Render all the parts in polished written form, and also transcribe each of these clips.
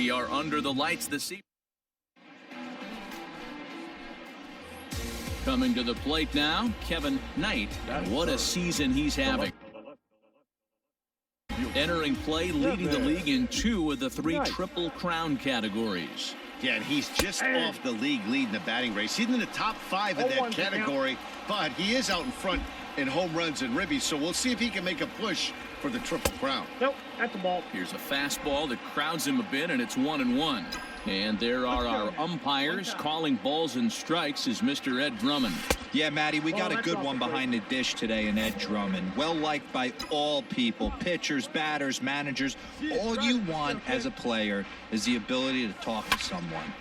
We are under the lights this evening. Coming to the plate now, Kevin Knight. And what a season he's having. Entering play, leading the league in 2 of the 3 Triple Crown categories. Yeah, and he's just off the league lead in the batting race. He's in the top 5 in that category, but he is out in front in home runs and ribbies, so we'll see if he can make a push for the Triple Crown. Nope, that's the ball. Here's a fastball that crowds him a bit, and it's 1-1. And there are our umpires calling balls and strikes is Mr. Ed Drummond. Yeah, Matty, we got a good one behind the dish today in Ed Drummond. Well liked by all people, pitchers, batters, managers. All you want as a player is the ability to talk to someone.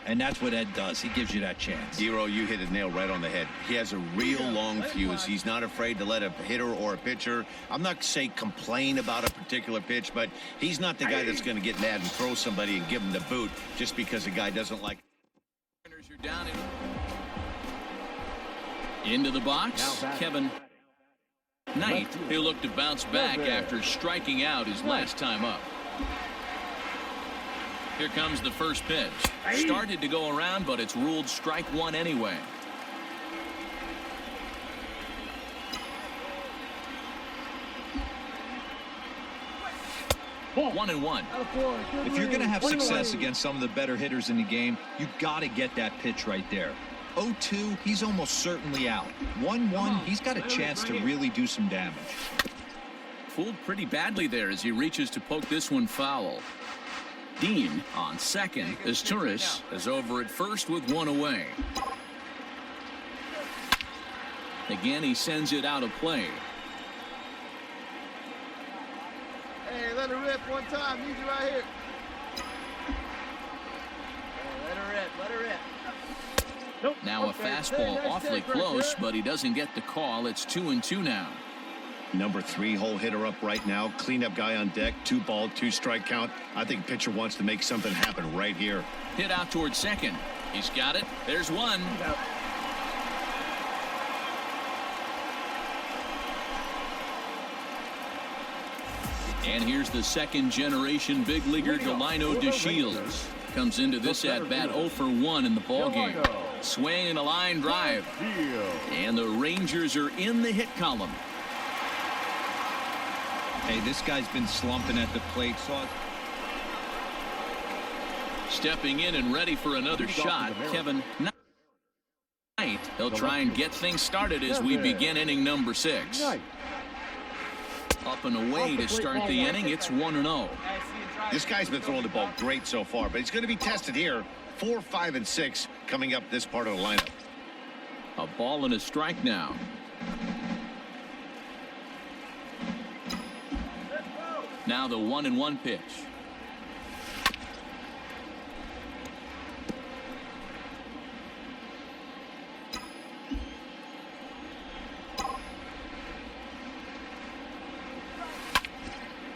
And that's what Ed does. He gives you that chance. Zero, you hit a nail right on the head. He has a real long fuse. He's not afraid to let a hitter or a pitcher, I'm not saying complain about a particular pitch, but he's not the guy that's going to get mad and throw somebody and give him the boot just because a guy doesn't like it. You're down into the box, Kevin Knight. He'll look to bounce back after striking out his last time up. Here comes the first pitch. Started to go around, but it's ruled strike 1 anyway. Ball. 1-1. If you're going to have success against some of the better hitters in the game, you've got to get that pitch right there. 0-2, he's almost certainly out. 1-1, he's got a chance to really do some damage. Fooled pretty badly there as he reaches to poke this one foul. Dean on second as Turris is over at first with 1 away. Again, he sends it out of play. Hey, let her rip one time. Need you right here. Hey, let her rip. Let her rip. Nope. Now a fastball awfully close, but he doesn't get the call. It's 2-2 now. Number 3 hole hitter up right now. Cleanup guy on deck. 2 ball, 2 strike count. I think pitcher wants to make something happen right here. Hit out towards second. He's got it. There's one. And here's the second generation big leaguer Delino DeShields. Comes into this at bat 0 for 1 in the ball game. Swing and a line drive. And the Rangers are in the hit column. Hey, this guy's been slumping at the plate. Stepping in and ready for another shot, Kevin Knight. He'll try and get things started as we begin inning number 6. Up and away to start the inning. It's 1-0. This guy's been throwing the ball great so far, but he's going to be tested here. 4, 5, and 6 coming up this part of the lineup. A ball and a strike now. Now the 1-1 pitch.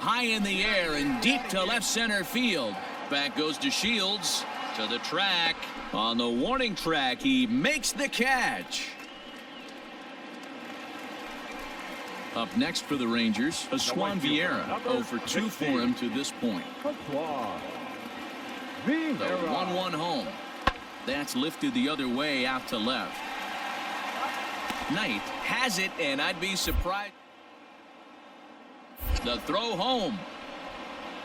High in the air and deep to left center field. Back goes DeShields to the track. On the warning track, he makes the catch. Up next for the Rangers, a Swan Vieira. 0 for 2 for him to this point. The 1-1 home. That's lifted the other way out to left. Knight has it, and I'd be surprised. The throw home.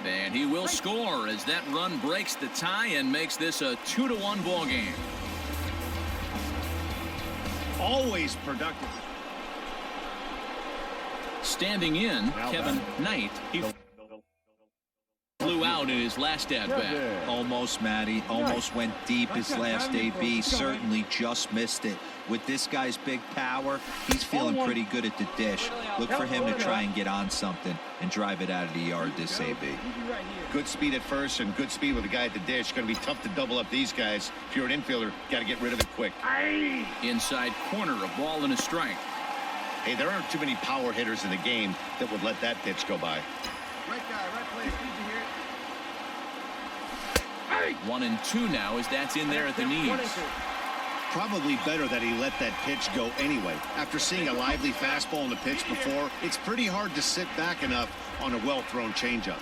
And he will score as that run breaks the tie and makes this a 2-1 ball game. Always productive. Standing in, Kevin Knight. He flew out in his last at-bat. Almost, Matty. Almost went deep his last AB. Certainly just missed it. With this guy's big power, he's feeling pretty good at the dish. Look for him to try and get on something and drive it out of the yard this AB. Good speed at first and good speed with the guy at the dish. Going to be tough to double up these guys. If you're an infielder, got to get rid of it quick. Inside corner, a ball and a strike. Hey, there aren't too many power hitters in the game that would let that pitch go by. Right guy, right place. Need you here. 1-2 now as that's in there at the knees. Probably better that he let that pitch go anyway. After seeing a lively fastball in the pitch before, it's pretty hard to sit back enough on a well-thrown changeup.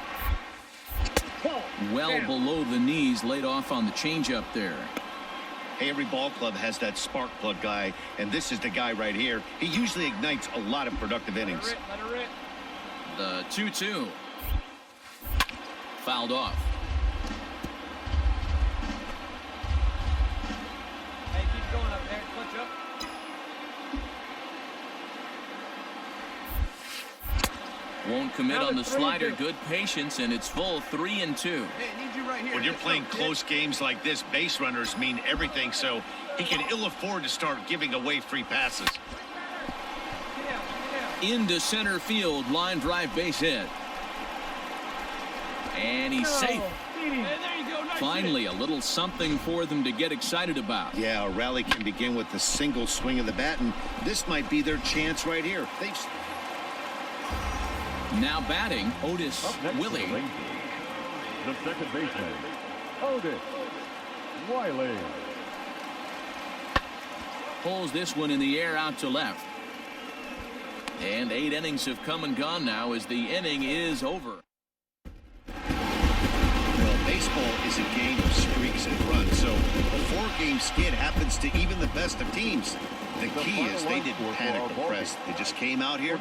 Well below the knees, laid off on the changeup there. Hey, every ball club has that spark plug guy, and this is the guy right here. He usually ignites a lot of productive innings. Let her rip. The 2-2. Fouled off. Hey, keep going up there. Clutch up. Won't commit on the slider. Good patience, and it's full 3-2. Hey, I need you right here. When you're playing close games like this, base runners mean everything, so he can ill afford to start giving away free passes. Get down. Into center field, line drive base hit. And he's safe. Hey, there you go. Nice Finally, hit. a little something for them to get excited about. Yeah, a rally can begin with a single swing of the bat, and this might be their chance right here. Now batting, Otis Willie. The second baseman, Otis Wiley. Pulls this one in the air out to left. And 8 innings have come and gone now as the inning is over. Well, baseball is a game of streaks and runs, so a 4-game skid happens to even the best of teams. The key is they didn't panic the press. They just came out here,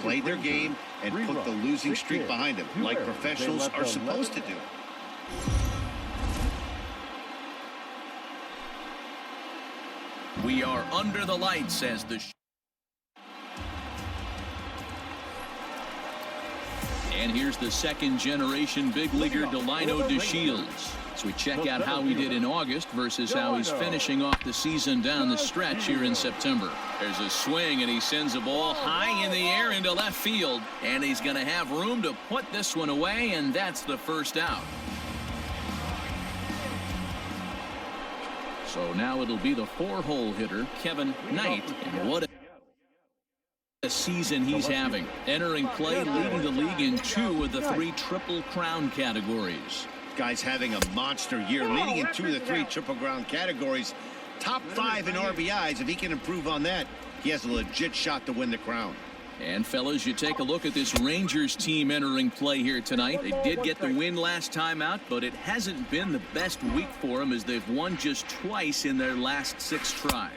played their game, and put the losing streak behind them, like professionals are supposed to do. We are under the lights as the and here's the second generation big leaguer Delino DeShields. So we check out how he did in August versus how he's finishing off the season down the stretch here in September. There's a swing and he sends a ball high in the air into left field, and he's going to have room to put this one away, and that's the first out. So now it'll be the 4-hole hitter Kevin Knight, and what a season he's having, entering play, leading the league in 2 of the 3 Triple Crown categories. Guy's having a monster year, leading in 2 of the 3 Triple Crown categories. Top 5 in RBIs. If he can improve on that, he has a legit shot to win the crown. And fellas, you take a look at this Rangers team entering play here tonight. They did get the win last time out, but it hasn't been the best week for them as they've won just twice in their last 6 tries.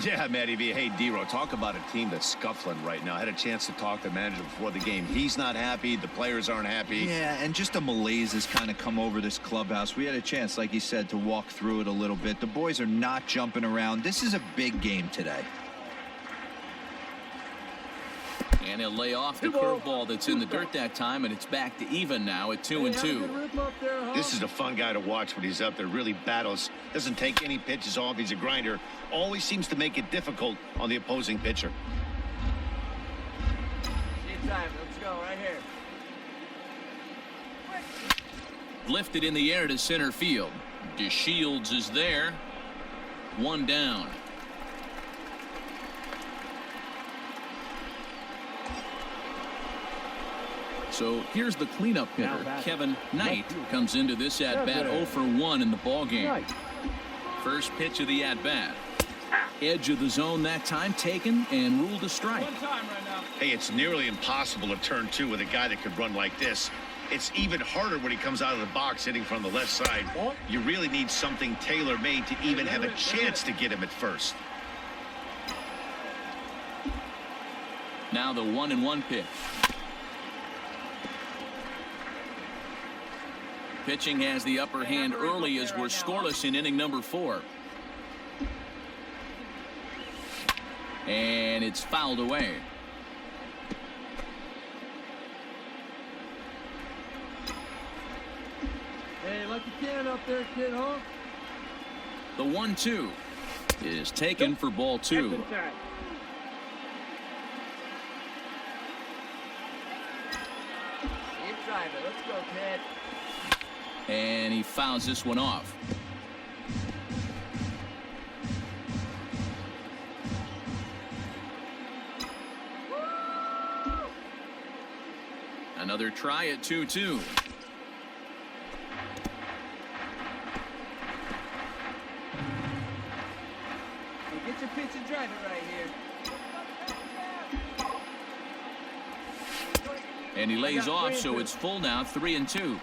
Yeah, Matty V. Hey, D-Row, talk about a team that's scuffling right now. I had a chance to talk to the manager before the game. He's not happy. The players aren't happy. Yeah, and just a malaise has kind of come over this clubhouse. We had a chance, like you said, to walk through it a little bit. The boys are not jumping around. This is a big game today. And he'll lay off the curveball that's in the dirt that time, and it's back to even now at 2-2. This is a fun guy to watch when he's up there. Really battles. Doesn't take any pitches off. He's a grinder. Always seems to make it difficult on the opposing pitcher. Keep time. Let's go right here. Lifted in the air to center field. DeShields is there. 1 down. So here's the cleanup hitter. Kevin Knight comes into this at-bat 0 for 1 in the ballgame. First pitch of the at-bat. Edge of the zone that time taken and ruled a strike. One time right now. Hey, it's nearly impossible to turn 2 with a guy that could run like this. It's even harder when he comes out of the box hitting from the left side. You really need something tailor-made to even have a chance to get him at first. Now the 1-1 pitch. Pitching has the upper hand early as we're scoreless in inning number 4. And it's fouled away. Hey, like you can up there, kid, huh? The 1-2 is taken for ball 2. Keep driving. Let's go, kid. And he fouls this one off. Another try at 2-2. Get your pitch and drive it right here. And he lays off, so it's full now, 3-2.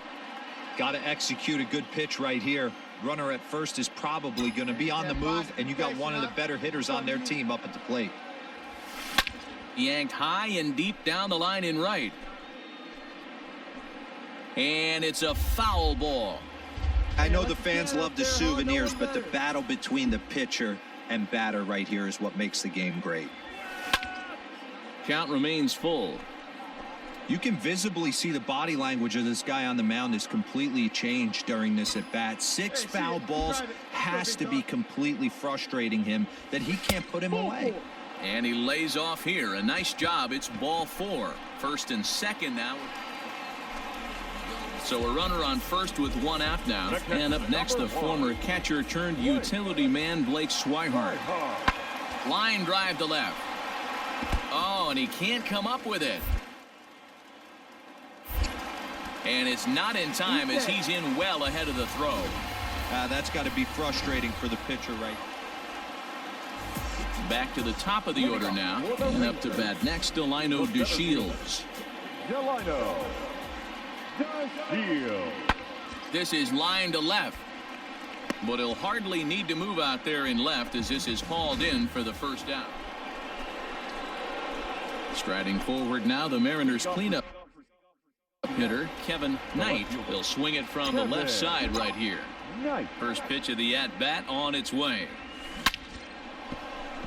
Got to execute a good pitch right here. Runner at first is probably going to be on the move, and you got one of the better hitters on their team up at the plate. Yanked high and deep down the line in right. And it's a foul ball. I know the fans love the souvenirs, but the battle between the pitcher and batter right here is what makes the game great. Count remains full. You can visibly see the body language of this guy on the mound is completely changed during this at bat. 6 foul balls has to be completely frustrating him that he can't put him away. And he lays off here. A nice job. It's ball 4. First and second now. So a runner on first with 1 out now. And up next, the former catcher turned utility man Blake Swihart. Line drive to left. Oh, and he can't come up with it. And it's not in time as he's in well ahead of the throw. That's got to be frustrating for the pitcher right. Back to the top of the order now. And up to bat next, Delino DeShields. Delino DeShields. This is line to left. But he'll hardly need to move out there in left as this is hauled in for the first out. Striding forward now, the Mariners cleanup hitter Kevin Knight will swing it from the left side right here. First pitch of the at-bat on its way.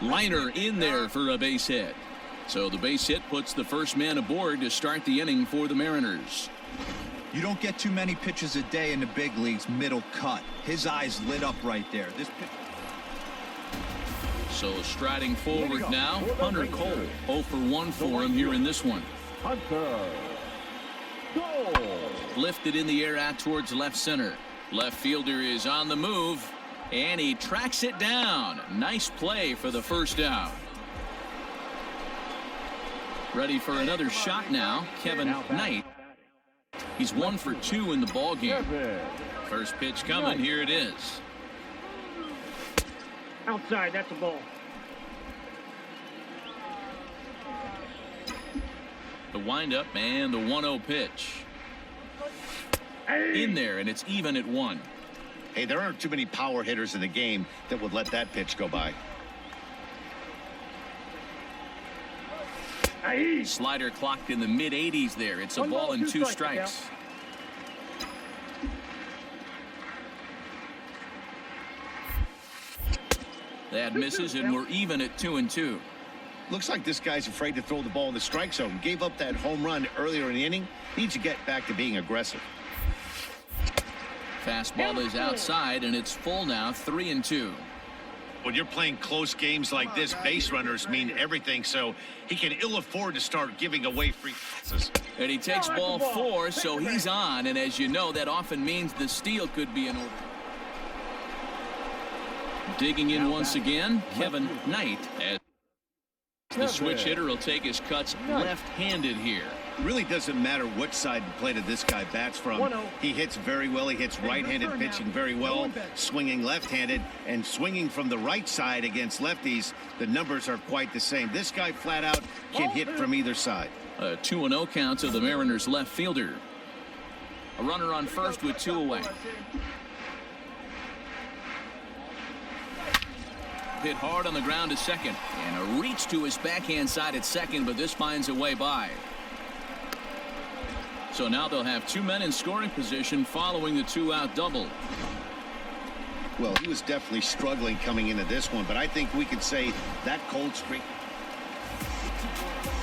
Liner in there for a base hit. So the base hit puts the first man aboard to start the inning for the Mariners. You don't get too many pitches a day in the big leagues middle cut. His eyes lit up right there. This pitch. So striding forward now, Hunter Cole. 0 for 1 for him here in this one. Hunter Cole. Lifted in the air out towards left center. Left fielder is on the move, and he tracks it down. Nice play for the first out. Ready for another shot now, Kevin Knight. He's 1 for 2 in the ball game. First pitch coming, here it is. Outside, that's a ball. The windup and the 1-0 pitch. In there, and it's even at 1. Hey, there aren't too many power hitters in the game that would let that pitch go by. Slider clocked in the mid-80s there. It's a ball and 2 strikes. That misses, and we're even at 2-2. Looks like this guy's afraid to throw the ball in the strike zone. Gave up that home run earlier in the inning. Needs to get back to being aggressive. Fastball is outside, and it's full now, 3-2. When you're playing close games like this, base runners mean everything, so he can ill afford to start giving away free passes. And he takes ball 4, so he's on, and as you know, that often means the steal could be in order. Digging in once again, Kevin Knight. As the switch hitter will take his cuts left-handed here. Really doesn't matter what side the plate of this guy bats from. He hits very well. He hits right-handed pitching very well, swinging left-handed, and swinging from the right side against lefties. The numbers are quite the same. This guy flat out can hit from either side. A 2-0 count to the Mariners left fielder. A runner on first with 2 away. Hit hard on the ground to second, and a reach to his backhand side at second, but this finds a way by. So now they'll have 2 men in scoring position following the 2-out double. Well, he was definitely struggling coming into this one, but I think we could say that cold streak.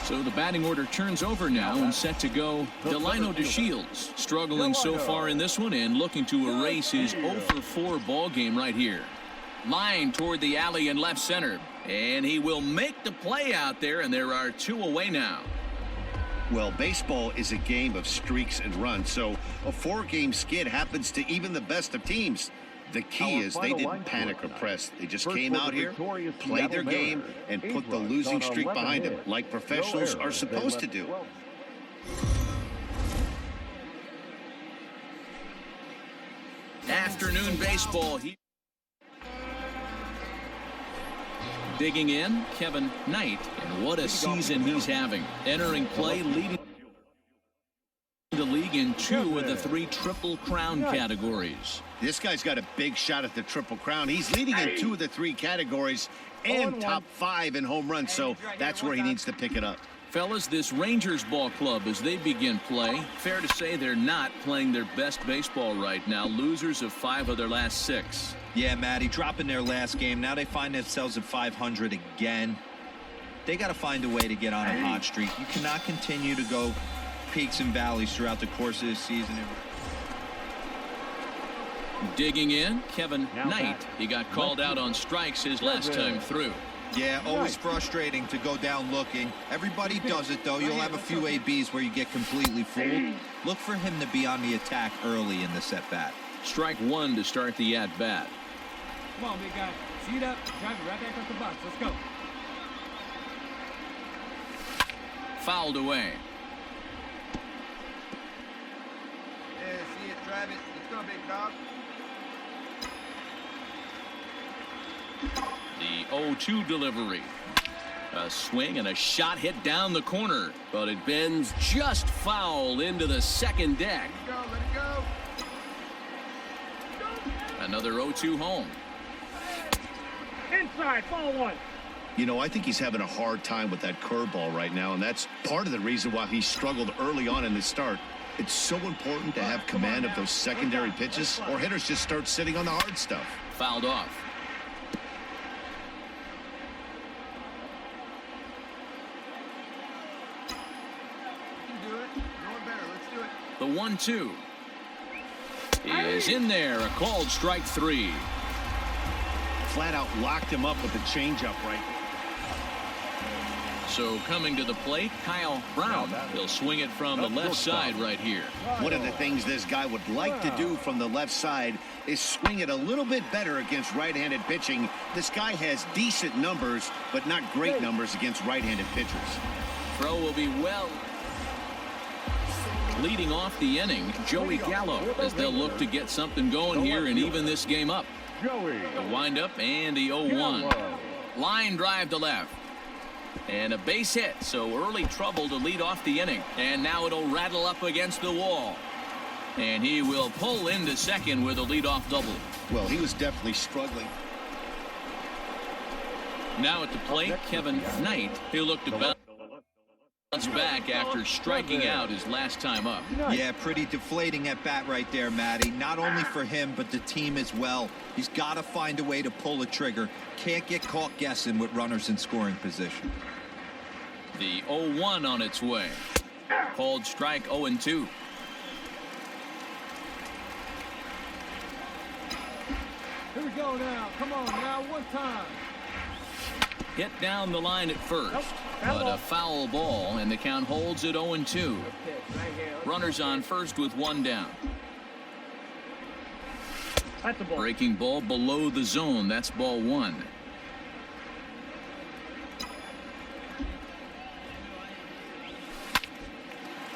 So the batting order turns over now and set to go Delino DeShields, struggling so far in this one and looking to erase his 0 for 4 ball game right here. Line toward the alley in left center, and he will make the play out there, and there are 2 away now. Well, baseball is a game of streaks and runs, so a 4-game skid happens to even the best of teams. The key is they didn't panic or press. They just came out here, played their game, and put the losing streak behind them, like professionals are supposed to do. Afternoon baseball. Digging in, Kevin Knight, and what a season he's having. Entering play, leading the league in 2 of the 3 Triple Crown categories. This guy's got a big shot at the Triple Crown. He's leading in 2 of the 3 categories and top 5 in home runs, so that's where he needs to pick it up. Fellas, this Rangers ball club, as they begin play, fair to say they're not playing their best baseball right now. Losers of 5 of their last 6. Yeah, Matty, dropping their last game. Now they find themselves at 500 again. They got to find a way to get on a hot streak. You cannot continue to go peaks and valleys throughout the course of this season. Digging in, Kevin Knight. He got called out on strikes his last time through. Yeah, always frustrating to go down looking. Everybody does it, though. You'll have a few ABs where you get completely fooled. Look for him to be on the attack early in the set-bat. Strike 1 to start the at-bat. Come on, big guy. Seat up. Drive it right back up the box. Let's go. Fouled away. Yeah, see it, drive it. Let's go, big dog. The 0-2 delivery. A swing and a shot hit down the corner, but it bends just foul into the second deck. Let it go. Another 0-2 home. Inside, ball 1. You know, I think he's having a hard time with that curveball right now, and that's part of the reason why he struggled early on in the start. It's so important to have command of those secondary pitches, or hitters just start sitting on the hard stuff. Fouled off. You can do it. Going better. Let's do it. The 1-2 is in there. A called strike 3. Flat out locked him up with the changeup right. So coming to the plate, Kyle Brown. He'll swing it from the left side right here. One of the things this guy would like to do from the left side is swing it a little bit better against right-handed pitching. This guy has decent numbers, but not great numbers against right-handed pitchers. Throw will be well. Leading off the inning, Joey Gallo, as they'll look to get something going here and even this game up. Joey. The windup and the 0-1. Line drive to left. And a base hit, so early trouble to lead off the inning. And now it'll rattle up against the wall. And he will pull into second with a leadoff double. Well, he was definitely struggling. Now at the plate, Kevin Knight. He'll look to bounce back after striking out his last time up. Yeah, pretty deflating at bat right there, Matty. Not only for him, but the team as well. He's got to find a way to pull a trigger. Can't get caught guessing with runners in scoring position. The 0-1 on its way. Called strike 0-2. Here we go now. Come on now, one time. Hit down the line at first, but a foul ball, and the count holds at 0-2. Runners on first with 1 down. That's the ball. Breaking ball below the zone. That's ball 1.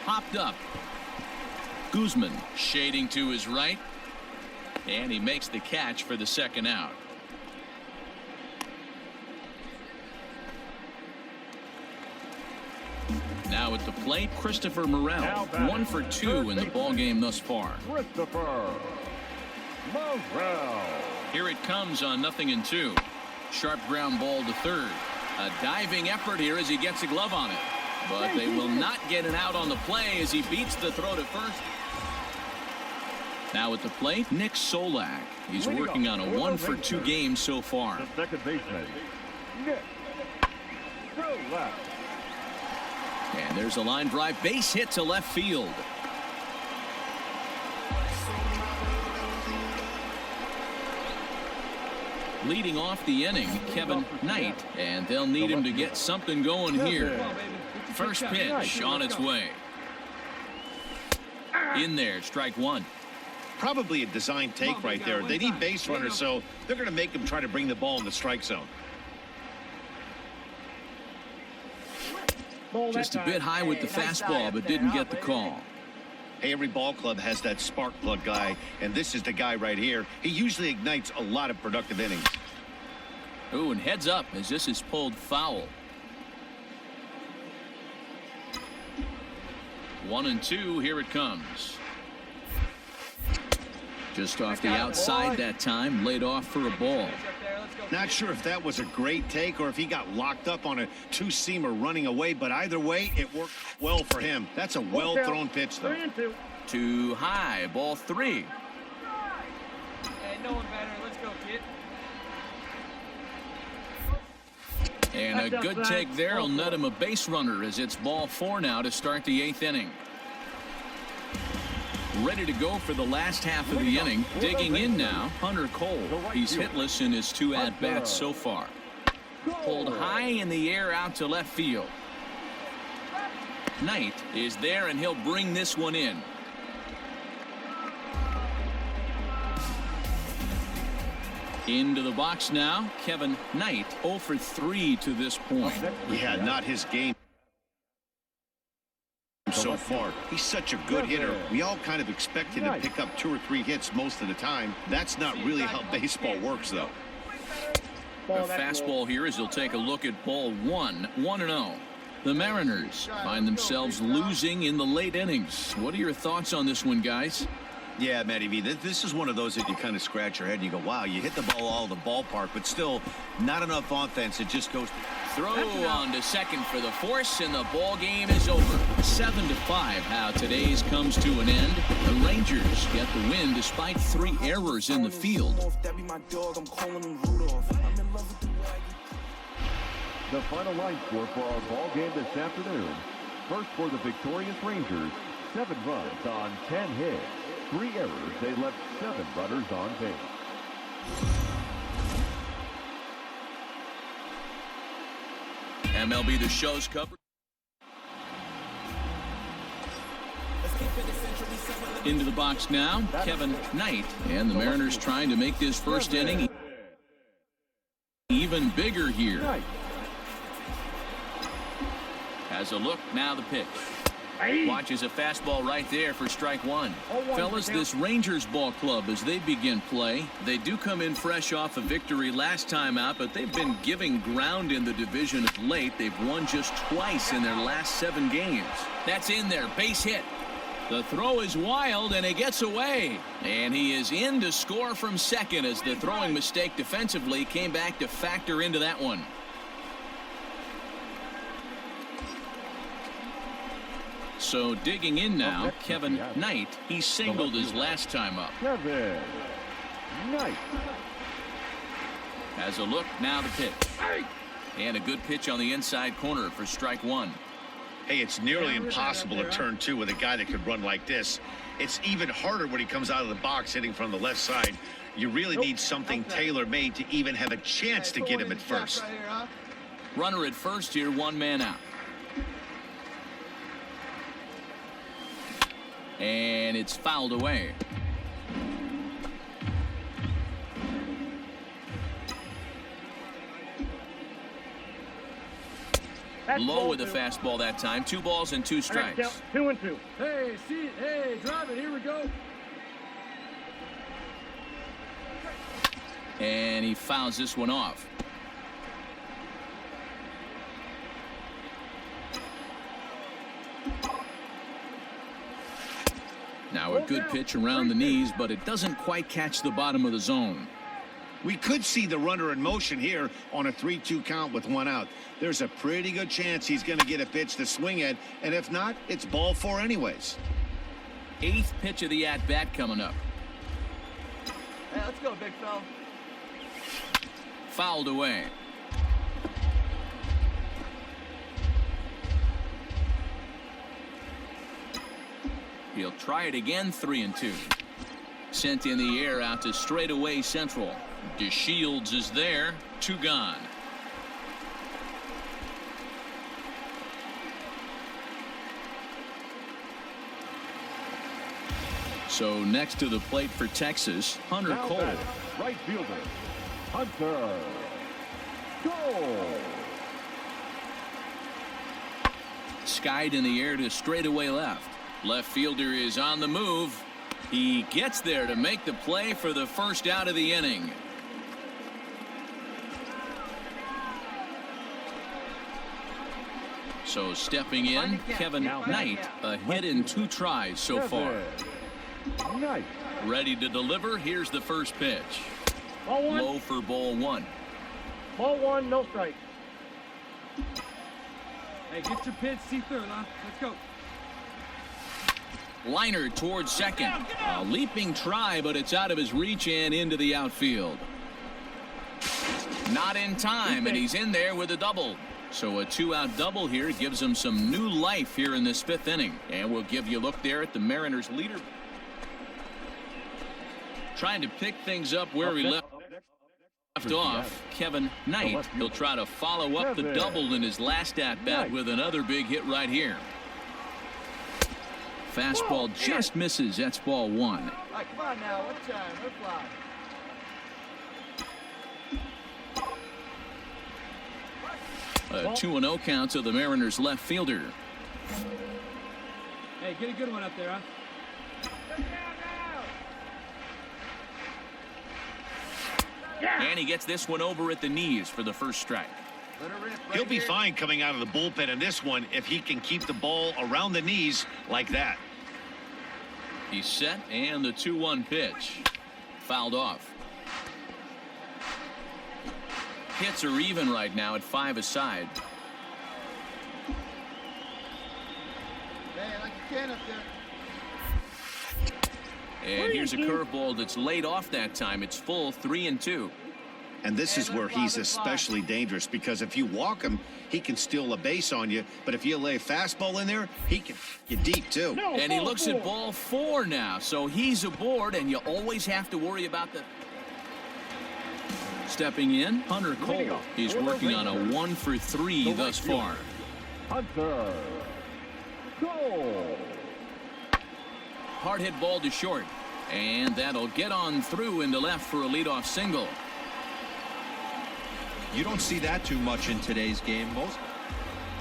Popped up. Guzman shading to his right, and he makes the catch for the second out. Now at the plate, Christopher Morel. 1 for 2 in the ball game thus far. Christopher Morel. Here it comes on 0-2. Sharp ground ball to third. A diving effort here as he gets a glove on it. But they will not get an out on the play as he beats the throw to first. Now at the plate, Nick Solak. He's working on a 1 for 2 game so far. The second baseman, Nick Solak. And there's a line drive base hit to left field. Leading off the inning, Kevin Knight, and they'll need him to get something going here. First pitch on its way. In there, strike 1. Probably a design take right there. They need base runners, so they're going to make them try to bring the ball in the strike zone. Just a bit high with the fastball, but didn't get the call. Hey, every ball club has that spark plug guy, and this is the guy right here. He usually ignites a lot of productive innings. Ooh, and heads up as this is pulled foul. 1-2. Here it comes. Just off the outside that time, laid off for a ball. Not sure if that was a great take or if he got locked up on a two-seamer running away, but either way, it worked well for him. That's a well-thrown pitch, though. Too high. Ball 3. Hey, no one better. Let's go, kid. And a good take there will net him a base runner as it's ball 4 now to start the 8th inning. Ready to go for the last half of the inning. Digging in now, Hunter Cole. He's hitless in his 2 at-bats so far. Pulled high in the air out to left field. Knight is there, and he'll bring this one in. Into the box now, Kevin Knight, 0 for 3 to this point. Yeah, not his game so far. He's such a good hitter. We all kind of expected him to pick up 2 or 3 hits most of the time. That's not really how baseball works, though. A fastball here as he'll take a look at ball 1, 1-0. The Mariners find themselves losing in the late innings. What are your thoughts on this one, guys? Yeah, Matty V, this is one of those that you kind of scratch your head and you go, wow, you hit the ball all the ballpark, but still not enough offense. It just goes. Throw on to second for the force, and the ball game is over. 7-5. How today's comes to an end. The Rangers get the win despite 3 errors in the field. The final line score for our ball game this afternoon. First for the victorious Rangers, 7 runs on 10 hits. 3 errors. They left 7 runners on base. MLB The Show's coverage. Into the box now, Kevin Knight. And the Mariners trying to make this first inning even bigger here. Has a look, now the pitch. Watches a fastball right there for strike 1. Fellas, this Rangers ball club, as they begin play, they do come in fresh off a victory last time out, but they've been giving ground in the division of late. They've won just twice in their last 7 games. That's in there, base hit. The throw is wild, and it gets away. And he is in to score from second as the throwing mistake defensively came back to factor into that one. So digging in now, Kevin Knight. He singled his last time up. Kevin Knight has a look, now the pitch. And a good pitch on the inside corner for strike 1. Hey, it's nearly impossible to turn 2 with a guy that could run like this. It's even harder when he comes out of the box hitting from the left side. You really need something tailor-made to even have a chance to get him at first. Runner at first here, 1 man out. And it's fouled away. Low with the fastball that time. 2 balls and 2 strikes. 2-2. Hey, see, hey, drive it. Here we go. And he fouls this one off. Now a good pitch around the knees, but it doesn't quite catch the bottom of the zone. We could see the runner in motion here on a 3-2 count with 1 out. There's a pretty good chance he's going to get a pitch to swing at, and if not, it's ball 4 anyways. 8th pitch of the at-bat coming up. Hey, let's go, big fella. Fouled away. He'll try it again, 3-2. Sent in the air out to straightaway central. DeShields is there, 2 gone. So next to the plate for Texas, Hunter now Cole. batting, right fielder, Hunter Cole. Skied in the air to straightaway left. Left fielder is on the move. He gets there to make the play for the first out of the inning. So stepping in, Kevin Knight, a hit in 2 tries so far. Knight. Ready to deliver. Here's the first pitch. Low for ball 1. Ball 1, no strike. Hey, get your pitch, see through, huh? Let's go. Liner towards second. A leaping try, but it's out of his reach and into the outfield. Not in time, and he's in there with a double. So a 2-out double here gives him some new life here in this 5th inning. And we'll give you a look there at the Mariners leader. Trying to pick things up where he left off, Kevin Knight. He'll try to follow up the double in his last at-bat with another big hit right here. Fastball just misses. That's ball 1. All right, come on now. What time? We're fly. A 2-0 count to the Mariners left fielder. Hey, get a good one up there, huh? And he gets this one over at the knees for the first strike. He'll be fine coming out of the bullpen in this one if he can keep the ball around the knees like that. He's set, and the 2-1 pitch. Fouled off. Hits are even right now at 5 aside. Hey, like you can up there. And here's a curveball that's laid off that time. It's full 3-2. And this is where he's especially dangerous, because if you walk him, he can steal a base on you. But if you lay a fastball in there, he can get deep too. And he looks at ball 4 now. So he's aboard, and you always have to worry about the... Stepping in, Hunter Cole. He's working on a 1-for-3 thus far. Hunter Cole. Hard hit ball to short. And that'll get on through into left for a leadoff single. You don't see that too much in today's game.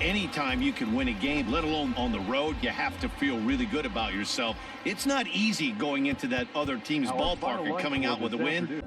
Anytime you can win a game, let alone on the road, you have to feel really good about yourself. It's not easy going into that other team's ballpark and coming out with a win.